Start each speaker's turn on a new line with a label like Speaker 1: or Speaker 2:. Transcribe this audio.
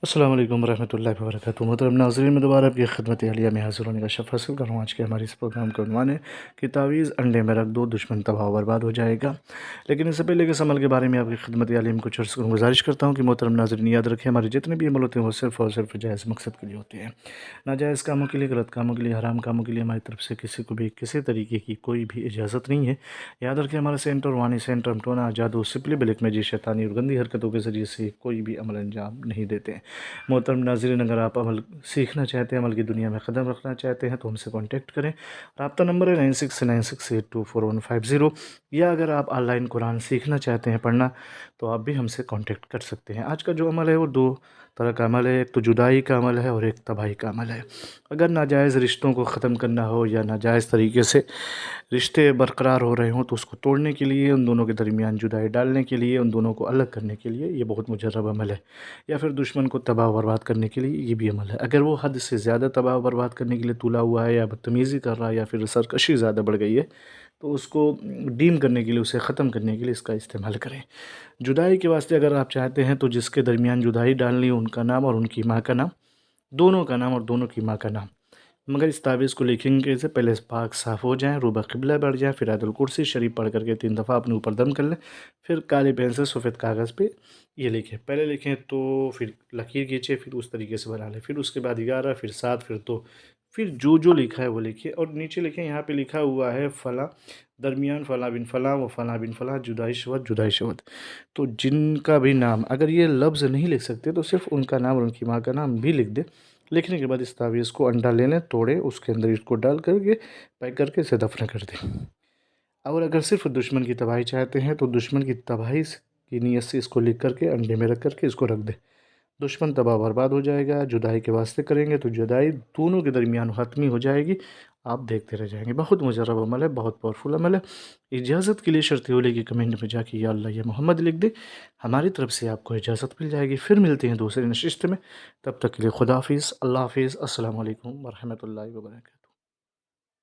Speaker 1: السلام علیکم ورحمۃ اللہ وبرکاتہ۔ محترم ناظرین، میں دوبارہ آپ کی خدمت عالیہ میں حاضر ہونے کا شرف حاصل کر رہا ہوں۔ آج کے ہمارے اس پروگرام کا عنوان ہے کہ تعویذ انڈے میں رکھ دو، دشمن تباہ و برباد ہو جائے گا۔ لیکن اس سے پہلے کہ اس عمل کے بارے میں آپ کی خدمت عالیہ میں کچھ عرض کروں، گزارش کرتا ہوں کہ محترم ناظرین یاد رکھیں، ہمارے جتنے بھی عمل ہوتے ہیں وہ صرف اور صرف جائز مقصد کے لیے ہوتے ہیں۔ ناجائز کاموں کے لیے، غلط کاموں کے لیے، حرام کاموں کے لیے ہماری طرف سے کسی کو بھی کسی طریقے کی کوئی بھی اجازت نہیں ہے۔ یاد رکھیں، ہمارا سینٹر روحانی سینٹر، ہم ٹونا، جادو، سپلی، بلیک میجک، شیطانی اور گندی حرکتوں کے ذریعے سے کوئی بھی عمل انجام نہیں دیتے ہیں۔ محترم ناظرین، اگر آپ عمل سیکھنا چاہتے ہیں، عمل کی دنیا میں قدم رکھنا چاہتے ہیں تو ہم سے کانٹیکٹ کریں۔ رابطہ نمبر ہے 9696824150، یا اگر آپ آن لائن قرآن سیکھنا چاہتے ہیں، پڑھنا، تو آپ بھی ہم سے کانٹیکٹ کر سکتے ہیں۔ آج کا جو عمل ہے وہ دو طرح کا عمل ہے، ایک تو جدائی کا عمل ہے اور ایک تباہی کا عمل ہے۔ اگر ناجائز رشتوں کو ختم کرنا ہو یا ناجائز طریقے سے رشتے برقرار ہو رہے ہوں تو اس کو توڑنے کے لیے، ان دونوں کے درمیان جدائی ڈالنے کے لیے، ان دونوں کو الگ کرنے کے لیے یہ بہت مجرب عمل ہے۔ یا پھر دشمن کو تباہ و برباد کرنے کے لیے یہ بھی عمل ہے۔ اگر وہ حد سے زیادہ تباہ و برباد کرنے کے لیے تولا ہوا ہے، یا بدتمیزی کر رہا ہے، یا پھر سرکشی زیادہ بڑھ گئی ہے، تو اس کو ڈیم کرنے کے لیے، اسے ختم کرنے کے لیے اس کا استعمال کریں۔ جدائی کے واسطے اگر آپ چاہتے ہیں تو جس کے درمیان جدائی ڈالنی، ان کا نام اور ان کی ماں کا نام، دونوں کا نام اور دونوں کی ماں کا نام، مگر اس تعویذ کو لکھیں گے سے پہلے پاک صاف ہو جائیں، روبہ قبلہ بیٹھ جائیں، پھر آیت الکرسی شریف پڑھ کر کے 3 دفعہ اپنے اوپر دم کر لیں، پھر کالے پین سے سفید کاغذ پہ یہ لکھیں۔ پہلے لکھیں تو پھر لکیر کھینچے، پھر اس طریقے سے بنا لیں، پھر اس کے بعد 11، پھر 7، پھر 2، پھر جو لکھا ہے وہ لکھیے، اور نیچے لکھیں یہاں پہ لکھا ہوا ہے فلاں درمیان فلاں بن فلاں و فلاں بن فلاں جدائی شود جدائی شود۔ تو جن کا بھی نام، اگر یہ لفظ نہیں لکھ سکتے تو صرف ان کا نام اور ان کی ماں کا نام بھی لکھ دیں۔ لکھنے کے بعد اس تعویذ کو انڈا لے لیں، توڑیں، اس کے اندر اس کو ڈال کر کے پیک کر کے اسے دفن کر دیں۔ اور اگر صرف دشمن کی تباہی چاہتے ہیں تو دشمن کی تباہی کی نیت سے اس کو لکھ کر کے انڈے میں رکھ کر کے اس کو رکھ دیں۔ دشمن تباہ برباد ہو جائے گا۔ جدائی کے واسطے کریں گے تو جدائی دونوں کے درمیان حتمی ہو جائے گی، آپ دیکھتے رہ جائیں گے۔ بہت مجرب عمل ہے، بہت پاورفل عمل ہے۔ اجازت کے لیے شرط یہ کی کمنٹ میں جا کے یا اللہ یا محمد لکھ دیں، ہماری طرف سے آپ کو اجازت مل جائے گی۔ پھر ملتے ہیں دوسرے نشست میں، تب تک کے لیے خدا حافظ، اللہ حافظ، السلام علیکم ورحمۃ اللہ وبرکاتہ۔